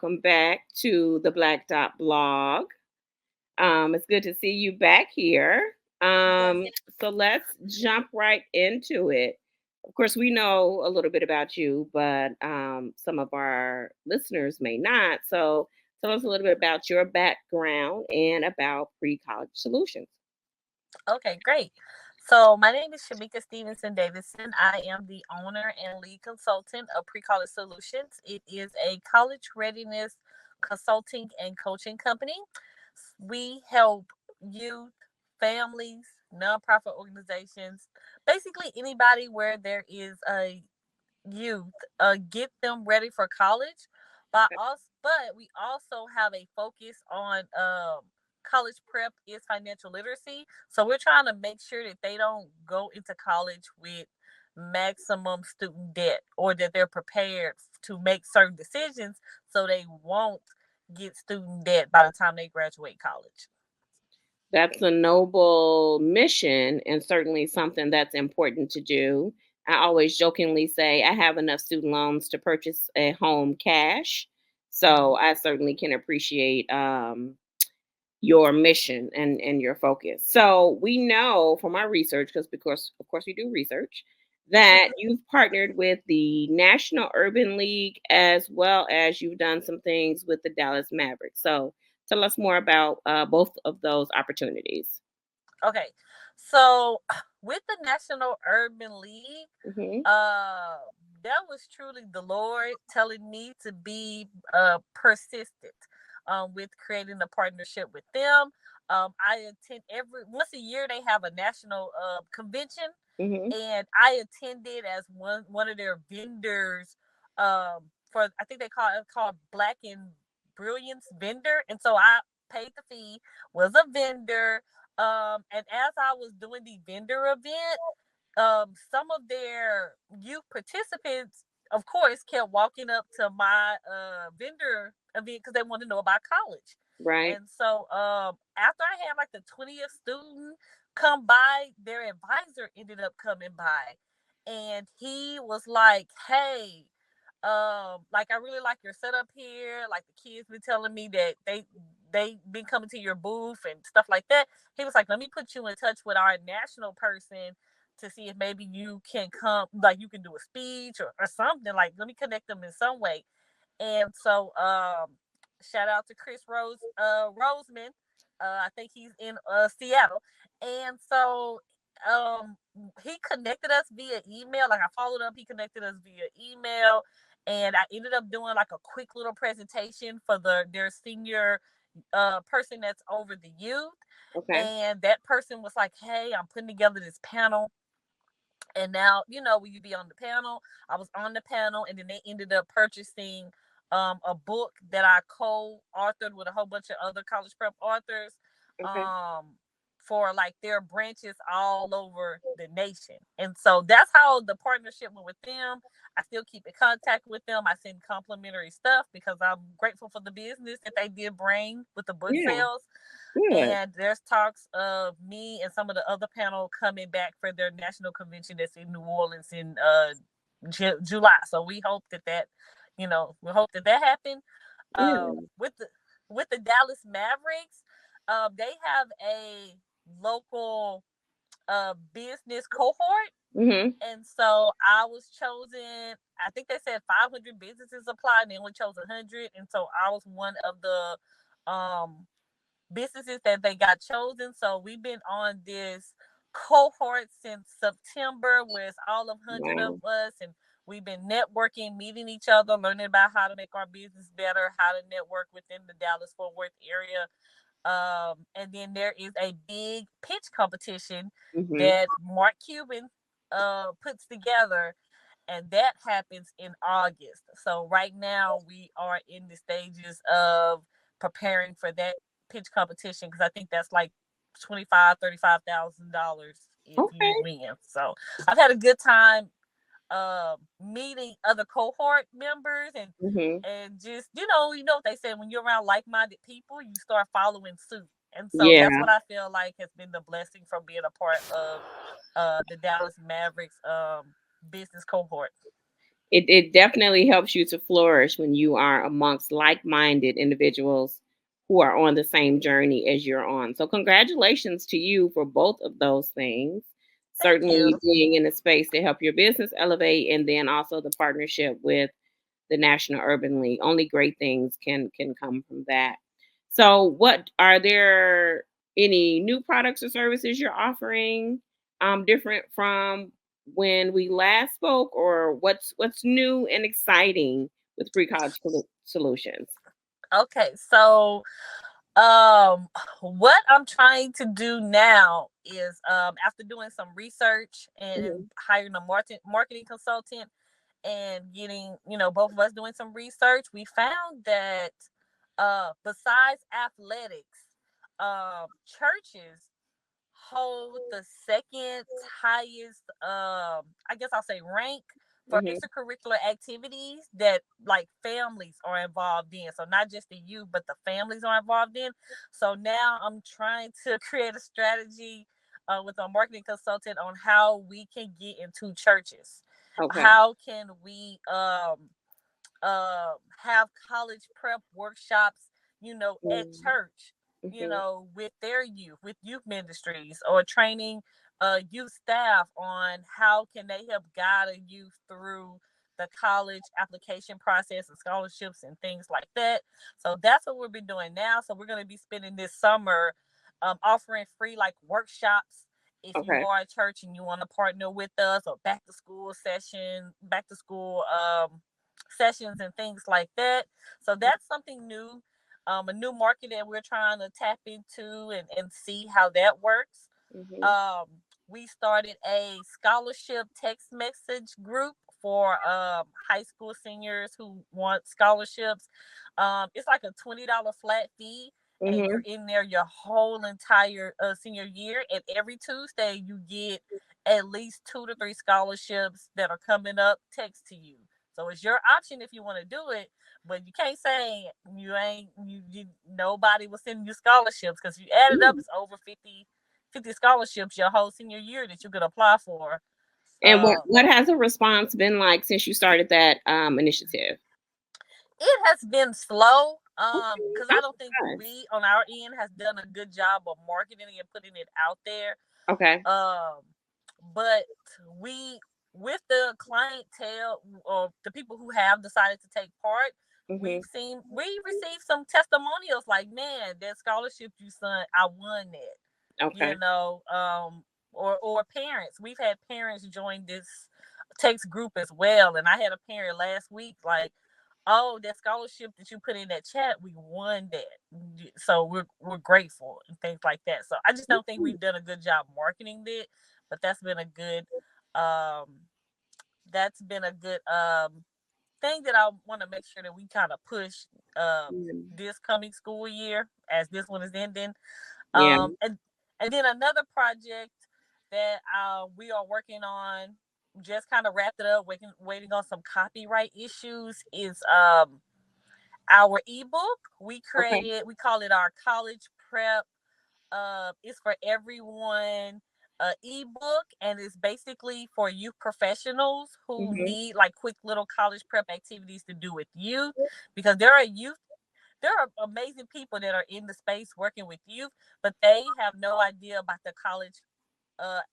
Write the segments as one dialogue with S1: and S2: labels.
S1: welcome back to TheBlack.Blog. It's good to see you back here. So let's jump right into it. Of course, we know a little bit about you, but some of our listeners may not. So tell us a little bit about your background and about PreCollege Solutions.
S2: Okay, great. So my name is Shymika Stephenson-Davison. I am the owner and lead consultant of PreCollege Solutions. It is a college readiness consulting and coaching company. We help youth, families, nonprofit organizations, basically anybody where there is a youth, get them ready for college. But we also have a focus on college prep is financial literacy. So we're trying to make sure that they don't go into college with maximum student debt, or that they're prepared to make certain decisions so they won't get student debt by the time they graduate college.
S1: That's a noble mission and certainly something that's important to do. I always jokingly say I have enough student loans to purchase a home cash. So I certainly can appreciate your mission and your focus. So we know from our research, because of course we do research, that you've partnered with the National Urban League as well as you've done some things with the Dallas Mavericks. So tell us more about both of those opportunities.
S2: Okay, so with the National Urban League,
S1: Hmm.
S2: uh, that was truly the Lord telling me to be persistent with creating a partnership with them. I attend every once a year. They have a national convention,
S1: Hmm.
S2: and I attended as one of their vendors. For I think they called Black and Brilliance vendor, and so I paid the fee, was a vendor. And as I was doing the vendor event, some of their youth participants, of course, kept walking up to my vendor event because they wanted to know about college.
S1: Right.
S2: And so after I had like the 20th student come by, their advisor ended up coming by, and he was like, "Hey, like I really like your setup here. Like the kids been telling me that they been coming to your booth and stuff like that." He was like, "Let me put you in touch with our national person to see if maybe you can come, like you can do a speech or something. Like let me connect them in some way." And so shout out to Chris Roseman. I think he's in Seattle. And so um he connected us via email. Like I followed up, he connected us via email, and I ended up doing like a quick little presentation for their senior person that's over the youth.
S1: Okay.
S2: And that person was like, "Hey, I'm putting together this panel, and now, will you be on the panel?" I was on the panel, and then they ended up purchasing a book that I co-authored with a whole bunch of other college prep authors,
S1: Okay.
S2: um, for like their branches all over the nation. And so that's how the partnership went with them. I still keep in contact with them. I send complimentary stuff because I'm grateful for the business that they did bring with the book
S1: Yeah.
S2: sales.
S1: Good.
S2: And there's talks of me and some of the other panel coming back for their national convention that's in New Orleans in July. So we hope that happened.
S1: Yeah.
S2: With the Dallas Mavericks, they have a local business cohort,
S1: Hmm.
S2: and so I was chosen. I think they said 500 businesses applied, and they only chose 100, and so I was one of the um businesses that they got chosen. So we've been on this cohort since September, where it's all of 100 of
S1: Wow.
S2: us, and we've been networking, meeting each other, learning about how to make our business better, how to network within the Dallas Fort Worth area. And then there is a big pitch competition
S1: Hmm.
S2: that Mark Cuban puts together, and that happens in August. So right now we are in the stages of preparing for that pitch competition, because I think that's like $35,000 if you
S1: Okay.
S2: win. So I've had a good time meeting other cohort members, and
S1: Hmm.
S2: just what they say, when you're around like-minded people, you start following suit. And so that's
S1: Yeah.
S2: what I feel like has been the blessing from being a part of the Dallas Mavericks business cohort.
S1: it definitely helps you to flourish when you are amongst like-minded individuals who are on the same journey as you're on. So congratulations to you for both of those things.
S2: Thank
S1: Certainly
S2: you.
S1: being in a space to help your business elevate, and then also the partnership with the National Urban League. Only great things can come from that. So what are there any new products or services you're offering different from when we last spoke, or what's new and exciting with pre-college solutions?
S2: Okay, so um what I'm trying to do now is after doing some research and
S1: Hmm.
S2: hiring a marketing consultant and getting, both of us doing some research, we found that besides athletics, churches hold the second highest, I guess I'll say, rank for
S1: Hmm.
S2: extracurricular activities that like families are involved in. So not just the youth, but the families are involved in. So now I'm trying to create a strategy with a marketing consultant on how we can get into churches.
S1: Okay.
S2: How can we have college prep workshops, at church,
S1: Hmm.
S2: with their youth, with youth ministries, or training youth staff on how can they help guide a youth through the college application process and scholarships and things like that. So that's what we'll be doing now. So we're going to be spending this summer offering free like workshops if you
S1: Okay.
S2: are a church and you want to partner with us, or back to school sessions and things like that. So that's something new, a new market that we're trying to tap into and see how that works.
S1: Hmm.
S2: Um, we started a scholarship text message group for high school seniors who want scholarships. It's like a $20 flat fee, and you're
S1: Hmm.
S2: in there your whole entire senior year. And every Tuesday, you get at least 2 to 3 scholarships that are coming up text to you. So it's your option if you want to do it, but you can't say you ain't you nobody will send you scholarships, because you add it up, it's over 50 scholarships your whole senior year that you could apply for.
S1: And what
S2: Um,
S1: what has the response been like since you started that initiative?
S2: it has been slow,
S1: Okay,
S2: because I
S1: I'm
S2: don't think
S1: surprised.
S2: we on our end has done a good job of marketing and putting it out there.
S1: Okay.
S2: Um, but we, with the clientele or the people who have decided to take part,
S1: Hmm.
S2: we received some testimonials like, man, that scholarship you son, I won that. You
S1: Okay.
S2: know, or parents. We've had parents join this text group as well, and I had a parent last week like, oh, that scholarship that you put in that chat, we won that. So we're grateful and things like that. So I just don't think
S1: Mhm.
S2: we've done a good job marketing it, but um that's been a good thing that I want to make sure that we kind of push
S1: Mm.
S2: this coming school year as this one is ending.
S1: Yeah.
S2: And then another project that we are working on, just kind of wrapped it up, waiting on some copyright issues, is our ebook.
S1: Okay.
S2: We call it our college prep. It's for everyone ebook, and it's basically for youth professionals who
S1: Hmm.
S2: need like quick little college prep activities to do with youth, because there are amazing people that are in the space working with youth, but they have no idea about the college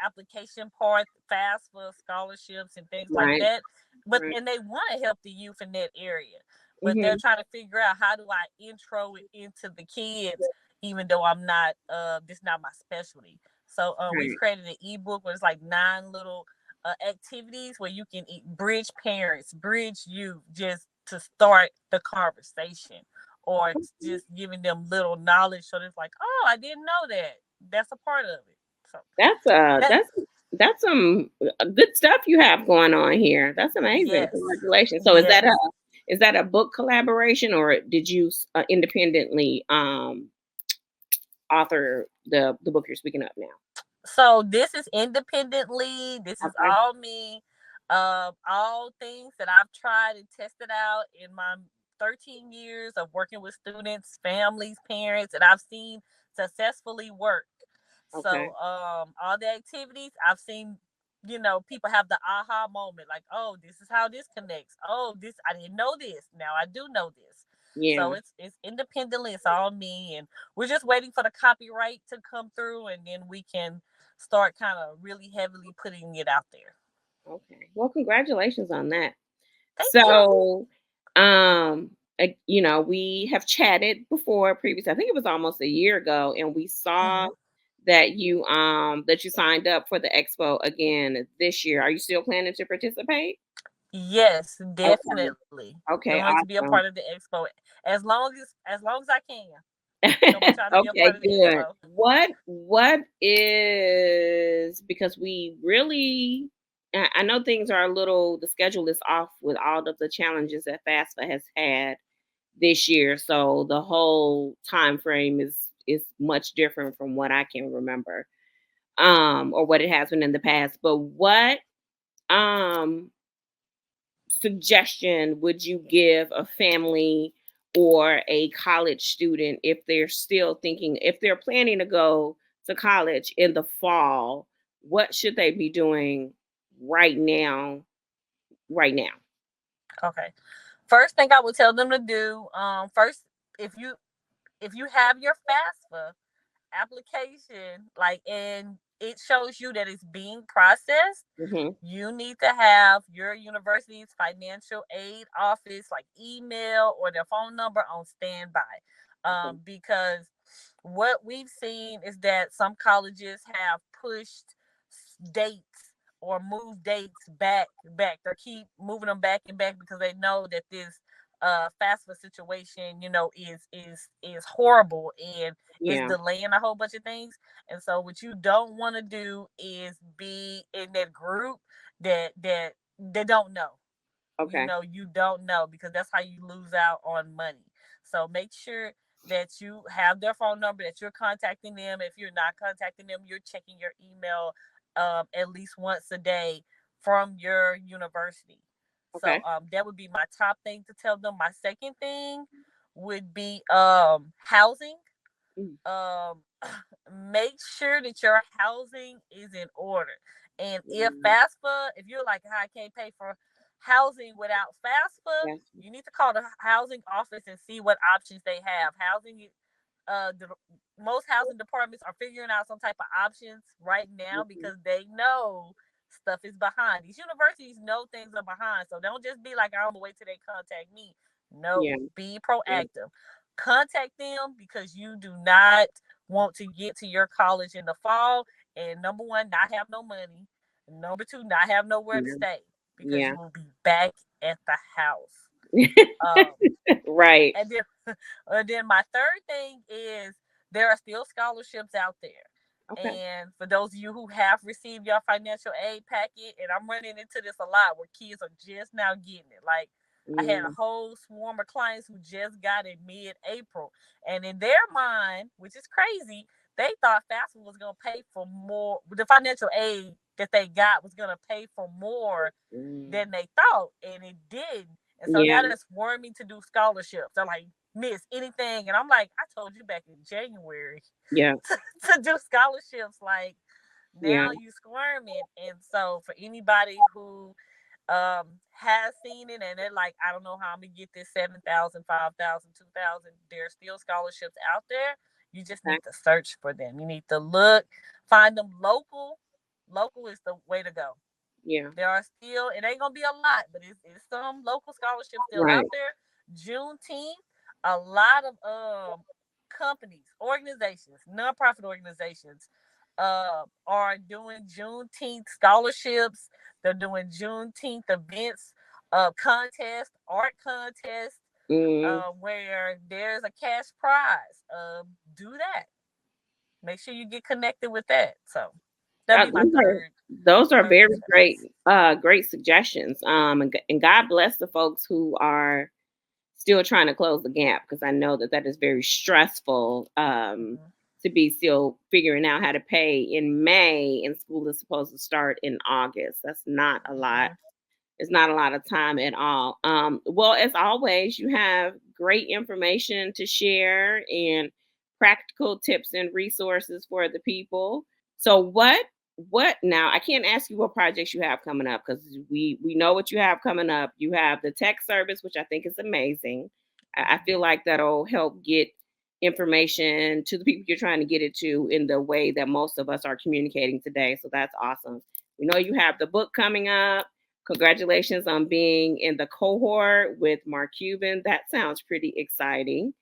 S2: application part, FAFSA scholarships and things like
S1: Right.
S2: that. But
S1: Right.
S2: and they want to help the youth in that area, but they're
S1: Hmm.
S2: trying to figure out, how do I intro it into the kids, even though I'm not this not my specialty. So we've
S1: Right.
S2: created an ebook where it's like 9 little activities where you can bridge parents, bridge youth, just to start the conversation, or just giving them little knowledge, so it's like, oh, I didn't know that. That's a part of it. So
S1: That's
S2: that
S1: that's some good stuff you have going on here. That's amazing.
S2: yes,
S1: Congratulations. So
S2: yes.
S1: is that a book collaboration, or did you independently author the book you're speaking of now?
S2: So this is independently. This is
S1: Okay.
S2: all me. All things that I've tried and tested out in my 13 years of working with students, families, parents, and I've seen successfully work.
S1: Okay.
S2: So all the activities I've seen people have the aha moment, like, oh, this is how this connects. Oh, this, I didn't know this. Now I do know this. So
S1: Yeah.
S2: it's independently, it's all me, and we're just waiting for the copyright to come through, and then we can start kind of really heavily putting it out there.
S1: Okay. Well, congratulations on that.
S2: Thank you.
S1: So, we have chatted before previously. I think it was almost a year ago, and we saw
S2: Hmm.
S1: that you signed up for the expo again this year. Are you still planning to participate?
S2: Yes,
S1: Okay.
S2: definitely
S1: Okay,
S2: going to be a
S1: awesome.
S2: part of the expo as long as I can. I'm gonna be trying to be a
S1: Okay,
S2: part of the
S1: good.
S2: expo.
S1: What is, because we really, I know things are a little, the schedule is off with all of the challenges that FAFSA has had this year. So the whole time frame is much different from what I can remember, or what it has been in the past. But what um suggestion would you give a family or a college student if they're still thinking, if they're planning to go to college in the fall? What should they be doing right now? Right now.
S2: Okay. First thing I would tell them to do, first, if you have your FAFSA application, like, and it shows you that it's being processed,
S1: Hmm.
S2: you need to have your university's financial aid office, like, email or their phone number on standby.
S1: Okay.
S2: Because what we've seen is that some colleges have pushed dates or moved dates back. They keep moving them back and back because they know that this FAFSA situation, is horrible, and is
S1: Yeah.
S2: delaying a whole bunch of things. And so what you don't want to do is be in that group that they don't know.
S1: Okay.
S2: You don't know, because that's how you lose out on money. So make sure that you have their phone number, that you're contacting them. If you're not contacting them, you're checking your email at least once a day from your university. So
S1: Okay.
S2: that would be my top thing to tell them. My second thing would be housing.
S1: Mm.
S2: um Make sure that your housing is in order. And if
S1: Mm.
S2: FAFSA, if you're like, I can't pay for housing without FAFSA,
S1: Yes.
S2: you need to call the housing office and see what options they have. The most housing departments are figuring out some type of options right now,
S1: Mhm.
S2: because they know stuff is behind. These universities know things are behind, so don't just be like, I'm gonna wait till they contact me.
S1: Yeah.
S2: No, be
S1: Yeah.
S2: proactive. Contact them, because you do not want to get to your college in the fall and, number one, not have no money. Number two, not have nowhere to
S1: Yeah.
S2: stay, because
S1: Yeah.
S2: you will be back at the house. Um,
S1: Right.
S2: and then, and then my third thing is, there are still scholarships out there.
S1: Okay.
S2: And for those of you who have received your financial aid packet, and I'm running into this a lot where kids are just now getting it. Like, I had a
S1: Yeah.
S2: whole swarm of clients who just got it mid-April. And in their mind, which is crazy, they thought FAFSA was going to pay for more. The financial aid that they got was going to pay for more
S1: Mm.
S2: than they thought, and it didn't. And so
S1: Yeah.
S2: now they're swarming to do scholarships. They're like, Miss, anything. And I'm like, I told you back in January
S1: Yeah.
S2: to do scholarships. Like,
S1: Yeah.
S2: now you squirming. And so for anybody who has seen it and they're like, I don't know how I'm gonna get this 7,000, 5,000, 2,000, there's still scholarships out there. You just
S1: Okay.
S2: need to search for them. You need to look, find them local. Local is the way to go.
S1: Yeah.
S2: There are still, it ain't gonna be a lot, but it's some local scholarships still
S1: Right.
S2: out there. Juneteenth, a lot of companies, organizations, nonprofit organizations, are doing Juneteenth scholarships. They're doing Juneteenth events, contest, art contest,
S1: Mm.
S2: where there's a cash prize. Do that. Make sure you get connected with that. So that'd
S1: That,
S2: be my
S1: those are
S2: third
S1: very great,
S2: advice.
S1: great suggestions. And God bless the folks who are still trying to close the gap, because I know that that is very stressful.
S2: Mhm.
S1: To be still figuring out how to pay in May, and school is supposed to start in August. That's not a lot.
S2: Mhm.
S1: It's not a lot of time at all. Well, as always, you have great information to share and practical tips and resources for the people. So, what now? I can't ask you what projects you have coming up because we know what you have coming up. You have the tech service, which I think is amazing. I feel like that'll help get information to the people you're trying to get it to in the way that most of us are communicating today. So that's awesome. We know you have the book coming up. Congratulations on being in the cohort with Mark Cuban. That sounds pretty exciting.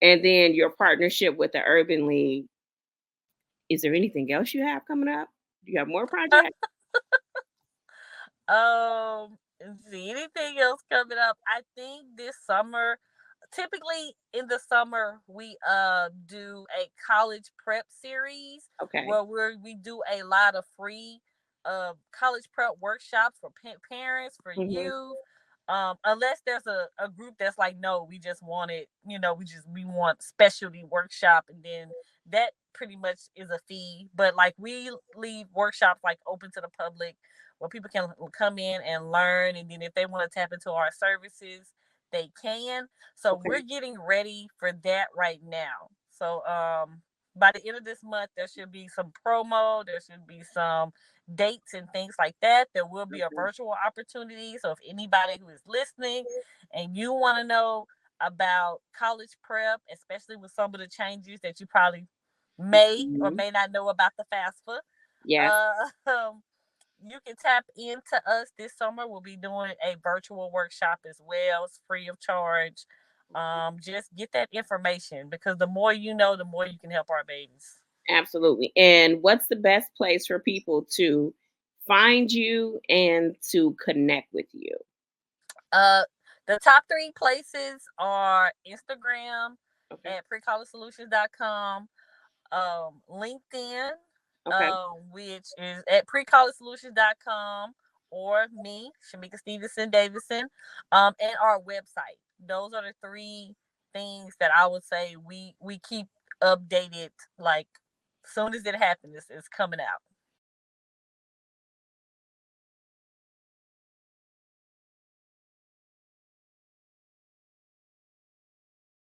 S1: And then your partnership with the Urban League. Is there anything else you have coming up? Do you have more projects?
S2: Let's see, anything else coming up? I think this summer, typically in the summer, we do a college prep series
S1: Okay.
S2: where we do a lot of free college prep workshops for parents, for
S1: Mhm.
S2: youth. Unless there's a group that's like, no, we just want it, we want specialty workshop, and then that pretty much is a fee. But like, we leave workshops like open to the public where people can come in and learn, and then if they want to tap into our services, they can. So we're
S1: Okay.
S2: getting ready for that right now. So by the end of this month, there should be some promo, there should be some dates and things like that. There will be a
S1: Okay.
S2: virtual opportunity. So if anybody who is listening and you want to know about college prep, especially with some of the changes that you probably may or
S1: Mhm.
S2: may not know about the FAFSA,
S1: Yes,
S2: uh, you can tap into us this summer. We'll be doing a virtual workshop as well. It's free of charge. Just get that information, because the more you know, the more you can help our babies.
S1: absolutely. And what's the best place for people to find you and to connect with you?
S2: Uh, the top three places are Instagram
S1: Okay.
S2: at PreCollegeSolutions.com, LinkedIn,
S1: Okay.
S2: which is at PreCollegeSolutions.com, or me, Shymika Stephenson-Davison, and our website. Those are the three things that I would say we keep updated. Like, soon as it happens, it's coming out.